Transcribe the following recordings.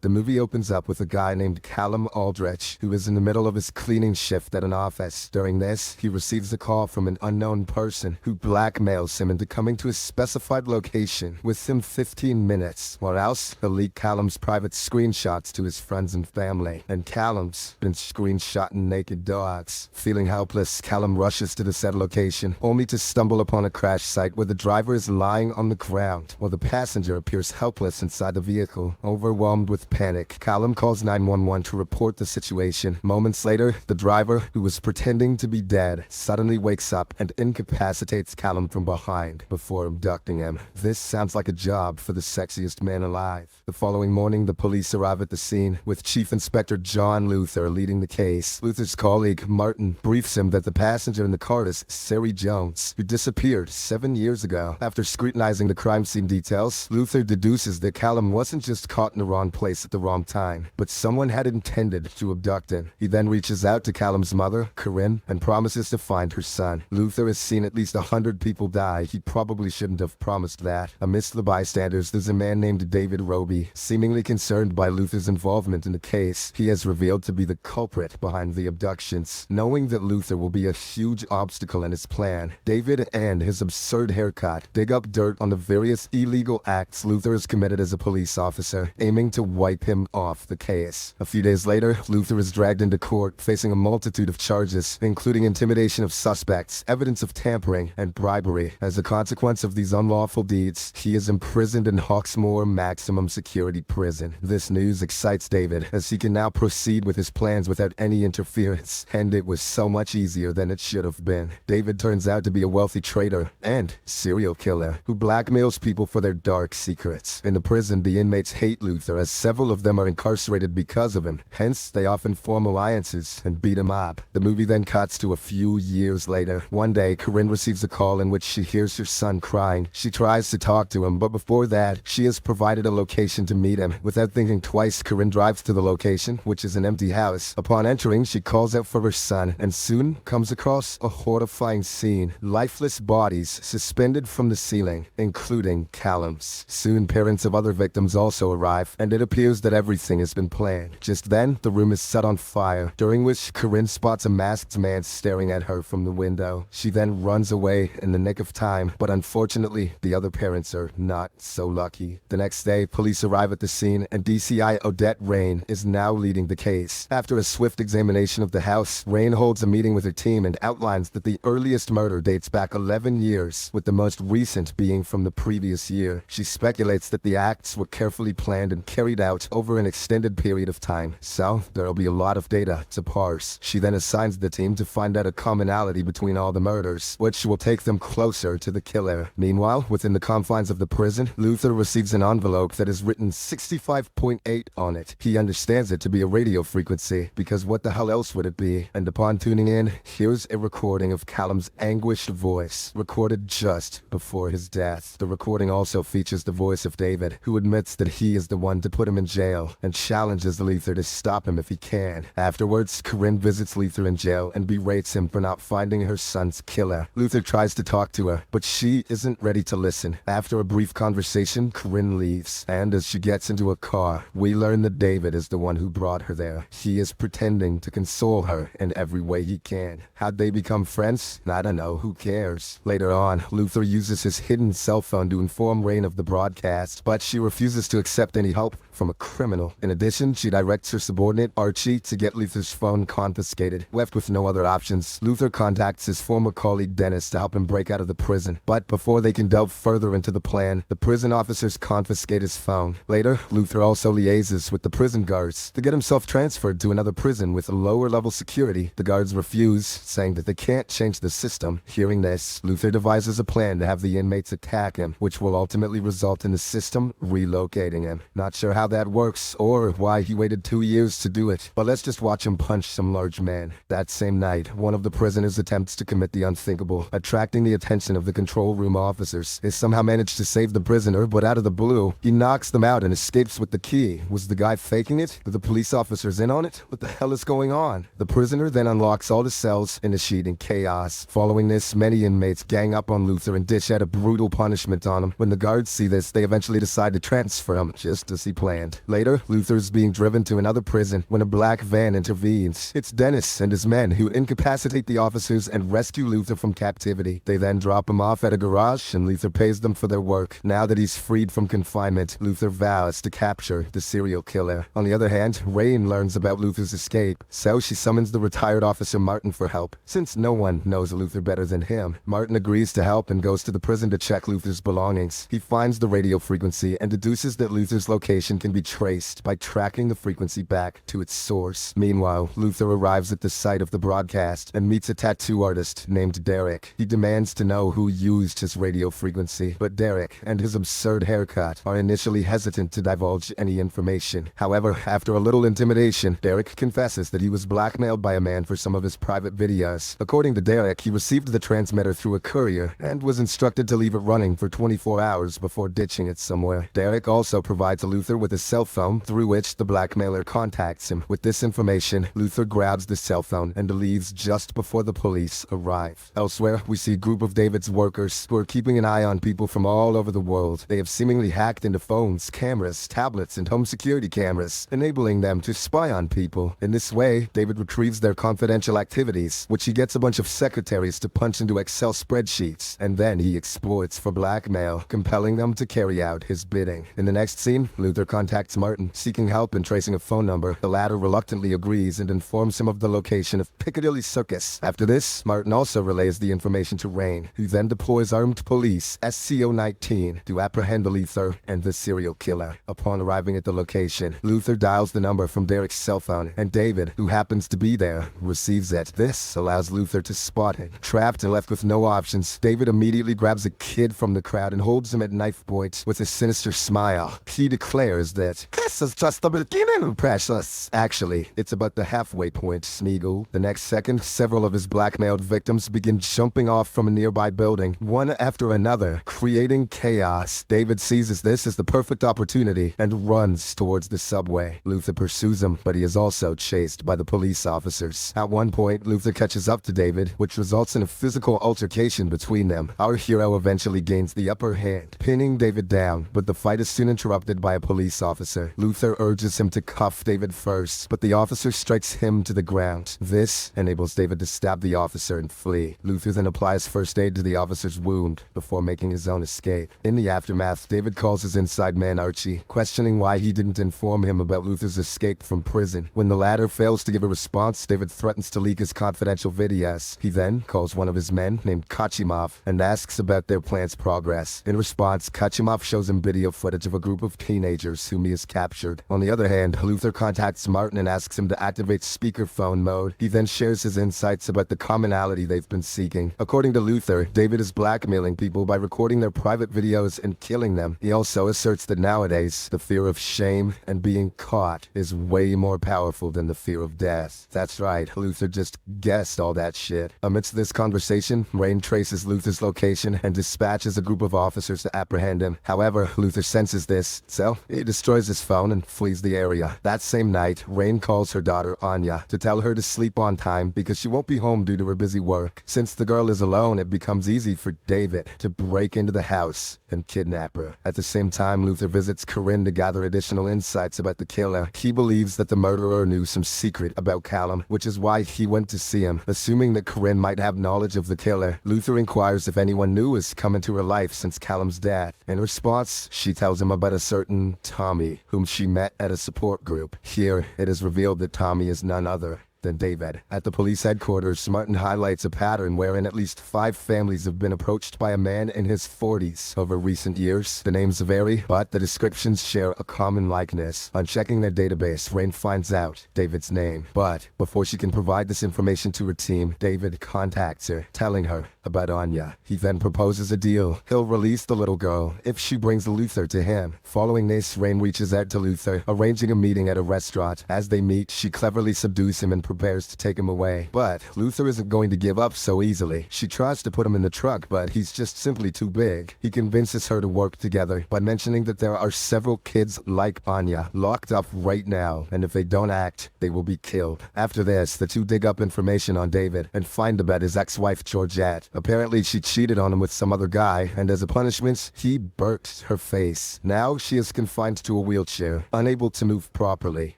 The movie opens up with a guy named Callum Aldrich, who is in the middle of his cleaning shift at an office. During this, he receives a call from an unknown person who blackmails him into coming to a specified location within 15 minutes, or else he'll leak Callum's private screenshots to his friends and family. And Callum's been screenshotting naked dogs. Feeling helpless, Callum rushes to the said location, only to stumble upon a crash site where the driver is lying on the ground, while the passenger appears helpless inside the vehicle. Overwhelmed with panic, Callum calls 911 to report the situation. Moments later, the driver, who was pretending to be dead, suddenly wakes up and incapacitates Callum from behind before abducting him. This sounds like a job for the sexiest man alive. The following morning, the police arrive at the scene, with Chief Inspector John Luther leading the case. Luther's colleague, Martin, briefs him that the passenger in the car is Sari Jones, who disappeared 7 years ago. After scrutinizing the crime scene details, Luther deduces that Callum wasn't just caught in the wrong place at the wrong time, but someone had intended to abduct him. He then reaches out to Callum's mother, Corinne, and promises to find her son. Luther has seen at least 100 people die. He probably shouldn't have promised that. Amidst the bystanders, there's a man named David Roby. Seemingly concerned by Luther's involvement in the case, he has revealed to be the culprit behind the abductions. Knowing that Luther will be a huge obstacle in his plan, David and his absurd haircut dig up dirt on the various illegal acts Luther has committed as a police officer, aiming to wipe him off the case. A few days later, Luther is dragged into court, facing a multitude of charges, including intimidation of suspects, evidence of tampering, and bribery. As a consequence of these unlawful deeds, he is imprisoned in Hawksmoor Maximum Security Prison. This news excites David, as he can now proceed with his plans without any interference, and it was so much easier than it should have been. David turns out to be a wealthy trader and serial killer who blackmails people for their dark secrets. In the prison, the inmates hate Luther, as several of them are incarcerated because of him. Hence, they often form alliances and beat him up. The movie then cuts to a few years later. One day, Corinne receives a call in which she hears her son crying. She tries to talk to him, but before that, she has provided a location to meet him. Without thinking twice, Corinne drives to the location, which is an empty house. Upon entering, she calls out for her son, and soon comes across a horrifying scene. Lifeless bodies suspended from the ceiling, including Callum's. Soon, parents of other victims also arrive, and it appears that everything has been planned. Just then, the room is set on fire, during which Corinne spots a masked man staring at her from the window. She then runs away in the nick of time, but unfortunately, the other parents are not so lucky. The next day, police arrive at the scene, and DCI Odette Rain is now leading the case. After a swift examination of the house, Rain holds a meeting with her team and outlines that the earliest murder dates back 11 years, with the most recent being from the previous year. She speculates that the acts were carefully planned and carried out over an extended period of time, so there'll be a lot of data to parse. She then assigns the team to find out a commonality between all the murders, which will take them closer to the killer. Meanwhile, within the confines of the prison, Luther receives an envelope that is written 65.8 on it. He understands it to be a radio frequency, because what the hell else would it be? And upon tuning in, here's a recording of Callum's anguished voice, recorded just before his death. The recording also features the voice of David, who admits that he is the one to put him in jail, and challenges Luther to stop him if he can. Afterwards, Corinne visits Luther in jail and berates him for not finding her son's killer. Luther tries to talk to her, but she isn't ready to listen. After a brief conversation, Corinne leaves, and as she gets into a car, we learn that David is the one who brought her there. He is pretending to console her in every way he can. How'd they become friends? I don't know, who cares? Later on, Luther uses his hidden cell phone to inform Rain of the broadcast, but she refuses to accept any help from a criminal. In addition, she directs her subordinate, Archie, to get Luther's phone confiscated. Left with no other options, Luther contacts his former colleague Dennis to help him break out of the prison. But before they can delve further into the plan, the prison officers confiscate his phone. Later, Luther also liaises with the prison guards to get himself transferred to another prison with lower level security. The guards refuse, saying that they can't change the system. Hearing this, Luther devises a plan to have the inmates attack him, which will ultimately result in the system relocating him. Not sure how that works, or why he waited 2 years to do it, but let's just watch him punch some large man. That same night, one of the prisoners attempts to commit the unthinkable, attracting the attention of the control room officers. They somehow manage to save the prisoner, but out of the blue, he knocks them out and escapes with the key. Was the guy faking it? Were the police officers in on it? What the hell is going on? The prisoner then unlocks all the cells, initiating chaos. Following this, many inmates gang up on Luther and dish out a brutal punishment on him. When the guards see this, they eventually decide to transfer him, just as he planned. planned. Later, Luther is being driven to another prison when a black van intervenes. It's Dennis and his men who incapacitate the officers and rescue Luther from captivity. They then drop him off at a garage and Luther pays them for their work. Now that he's freed from confinement, Luther vows to capture the serial killer. On the other hand, Rain learns about Luther's escape, so she summons the retired officer Martin for help. Since no one knows Luther better than him, Martin agrees to help and goes to the prison to check Luther's belongings. He finds the radio frequency and deduces that Luther's location can be traced by tracking the frequency back to its source. Meanwhile, Luther arrives at the site of the broadcast and meets a tattoo artist named Derek. He demands to know who used his radio frequency, but Derek and his absurd haircut are initially hesitant to divulge any information. However, after a little intimidation, Derek confesses that he was blackmailed by a man for some of his private videos. According to Derek, he received the transmitter through a courier and was instructed to leave it running for 24 hours before ditching it somewhere. Derek also provides Luther with a cell phone through which the blackmailer contacts him. With this information, Luther grabs the cell phone and leaves just before the police arrive. Elsewhere, we see a group of David's workers who are keeping an eye on people from all over the world. They have seemingly hacked into phones, cameras, tablets, and home security cameras, enabling them to spy on people. In this way, David retrieves their confidential activities, which he gets a bunch of secretaries to punch into Excel spreadsheets, and then he exploits for blackmail, compelling them to carry out his bidding. In the next scene, Luther contacts Martin, seeking help in tracing a phone number. The latter reluctantly agrees and informs him of the location of Piccadilly Circus. After this, Martin also relays the information to Rain, who then deploys armed police, SCO-19, to apprehend Luther and the serial killer. Upon arriving at the location, Luther dials the number from Derek's cell phone, and David, who happens to be there, receives it. This allows Luther to spot it. Trapped and left with no options, David immediately grabs a kid from the crowd and holds him at knife point with a sinister smile. He declares that, "This is just the beginning, precious." Actually, it's about the halfway point, Smeagol. The next second, several of his blackmailed victims begin jumping off from a nearby building, one after another, creating chaos. David seizes this as the perfect opportunity and runs towards the subway. Luther pursues him, but he is also chased by the police officers. At one point, Luther catches up to David, which results in a physical altercation between them. Our hero eventually gains the upper hand, pinning David down, but the fight is soon interrupted by a police officer. Luther urges him to cuff David first, but the officer strikes him to the ground. This enables David to stab the officer and flee. Luther then applies first aid to the officer's wound before making his own escape. In the aftermath, David calls his inside man Archie, questioning why he didn't inform him about Luther's escape from prison. When the latter fails to give a response, David threatens to leak his confidential videos. He then calls one of his men, named Kachimov, and asks about their plan's progress. In response, Kachimov shows him video footage of a group of teenagers whom he has captured. On the other hand, Luther contacts Martin and asks him to activate speakerphone mode. He then shares his insights about the commonality they've been seeking. According to Luther, David is blackmailing people by recording their private videos and killing them. He also asserts that nowadays, the fear of shame and being caught is way more powerful than the fear of death. That's right, Luther just guessed all that shit. Amidst this conversation, Rain traces Luther's location and dispatches a group of officers to apprehend him. However, Luther senses this, so he destroys his phone and flees the area. That same night, Rain calls her daughter Anya to tell her to sleep on time because she won't be home due to her busy work. Since the girl is alone, it becomes easy for David to break into the house and kidnap her. At the same time, Luther visits Corinne to gather additional insights about the killer. He believes that the murderer knew some secret about Callum, which is why he went to see him. Assuming that Corinne might have knowledge of the killer, Luther inquires if anyone new has come into her life since Callum's death. In response, she tells him about a certain Tommy, whom she met at a support group. Here, it is revealed that Tommy is none other than David. At the police headquarters, Martin highlights a pattern wherein at least 5 families have been approached by a man in his 40s over recent years. The names vary, but the descriptions share a common likeness. On checking their database, Rain finds out David's name. But before she can provide this information to her team, David contacts her, telling her about Anya. He then proposes a deal. He'll release the little girl if she brings Luther to him. Following this, Rain reaches out to Luther, arranging a meeting at a restaurant. As they meet, she cleverly subdues him and prepares to take him away. But Luther isn't going to give up so easily. She tries to put him in the truck, but he's just simply too big. He convinces her to work together by mentioning that there are several kids like Anya locked up right now, and if they don't act, they will be killed. After this, the two dig up information on David and find about his ex-wife Georgette. Apparently, she cheated on him with some other guy, and as a punishment, he burnt her face. Now she is confined to a wheelchair, unable to move properly.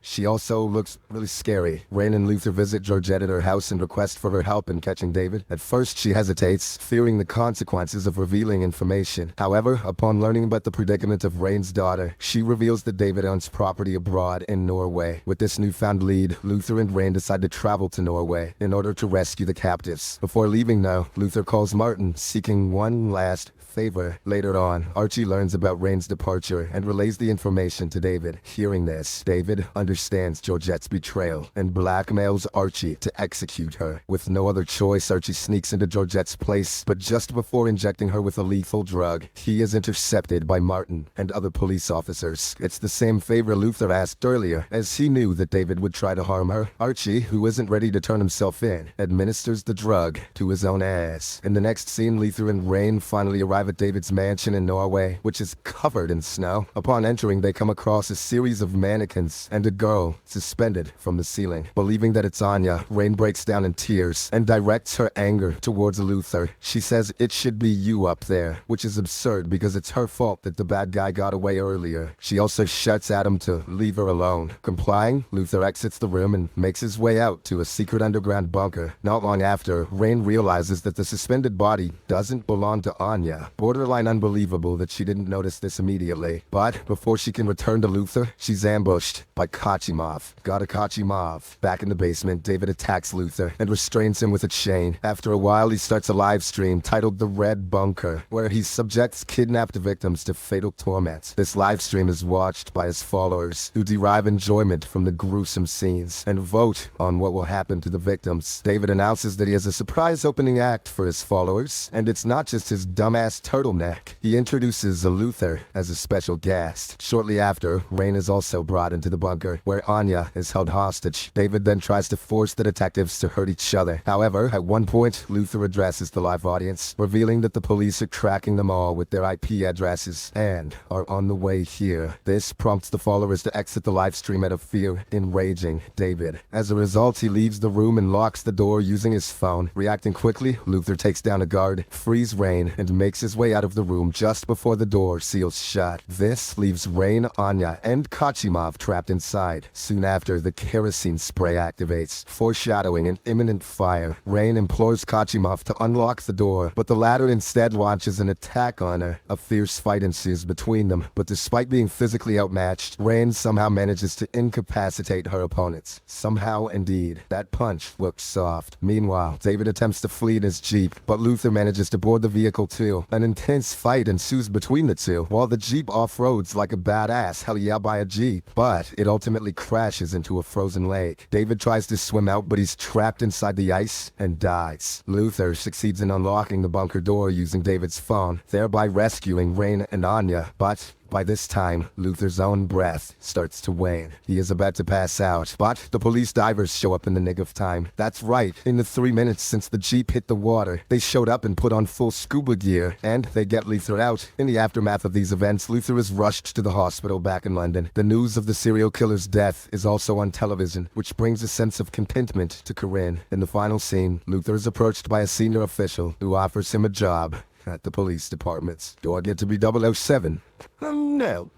She also looks really scary. Rain and Luther visit Georgette at her house and request for her help in catching David. At first, she hesitates, fearing the consequences of revealing information. However, upon learning about the predicament of Rain's daughter, she reveals that David owns property abroad in Norway. With this newfound lead, Luther and Rain decide to travel to Norway in order to rescue the captives. Before leaving though, Luther calls Martin, seeking one last favor. Later on, Archie learns about Rain's departure and relays the information to David. Hearing this, David understands Georgette's betrayal and blackmails Archie to execute her. With no other choice, Archie sneaks into Georgette's place, but just before injecting her with a lethal drug, he is intercepted by Martin and other police officers. It's the same favor Luther asked earlier, as he knew that David would try to harm her. Archie, who isn't ready to turn himself in, administers the drug to his own ass. In the next scene, Luther and Rain finally arrive at David's mansion in Norway, which is covered in snow. Upon entering, they come across a series of mannequins and a girl suspended from the ceiling. Believing that it's Anya, Rain breaks down in tears and directs her anger towards Luther. She says it should be you up there, which is absurd because it's her fault that the bad guy got away earlier. She also shouts at him to leave her alone. Complying, Luther exits the room and makes his way out to a secret underground bunker. Not long after, Rain realizes that the suspended body doesn't belong to Anya. Borderline unbelievable that she didn't notice this immediately. But before she can return to Luther, she's ambushed by Kachimov. Gotta Kachimov. Back in the basement, David attacks Luther and restrains him with a chain. After a while, he starts a live stream titled The Red Bunker, where he subjects kidnapped victims to fatal torment. This live stream is watched by his followers, who derive enjoyment from the gruesome scenes and vote on what will happen to the victims. David announces that he has a surprise opening act for his followers, and it's not just his dumbass turtleneck. He introduces Luther as a special guest. Shortly after, Rain is also brought into the bunker, where Anya is held hostage. David then tries to force the detectives to hurt each other. However, at one point, Luther addresses the live audience, revealing that the police are tracking them all with their IP addresses and are on the way here. This prompts the followers to exit the live stream out of fear, enraging David. As a result, he leaves the room and locks the door using his phone. Reacting quickly, Luther takes down a guard, frees Rain, and makes his way out of the room just before the door seals shut. This leaves Rain, Anya, and Kachimov trapped inside. Soon after, the kerosene spray activates, foreshadowing an imminent fire. Rain implores Kachimov to unlock the door, but the latter instead launches an attack on her. A fierce fight ensues between them, but despite being physically outmatched, Rain somehow manages to incapacitate her opponents. Somehow, indeed. That punch looked soft. Meanwhile, David attempts to flee in his Jeep, but Luther manages to board the vehicle too. An intense fight ensues between the two, while the Jeep off-roads like a badass hell yeah by a Jeep, but it ultimately crashes into a frozen lake. David tries to swim out, but he's trapped inside the ice and dies. Luther succeeds in unlocking the bunker door using David's phone, thereby rescuing Rain and Anya, but by this time, Luther's own breath starts to wane. He is about to pass out, but the police divers show up in the nick of time. That's right, in the 3 minutes since the Jeep hit the water, they showed up and put on full scuba gear, and they get Luther out. In the aftermath of these events, Luther is rushed to the hospital back in London. The news of the serial killer's death is also on television, which brings a sense of contentment to Corinne. In the final scene, Luther is approached by a senior official who offers him a job at the police departments. Do I get to be 007? No.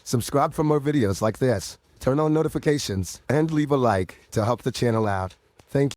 Subscribe for more videos like this, turn on notifications, and leave a like to help the channel out.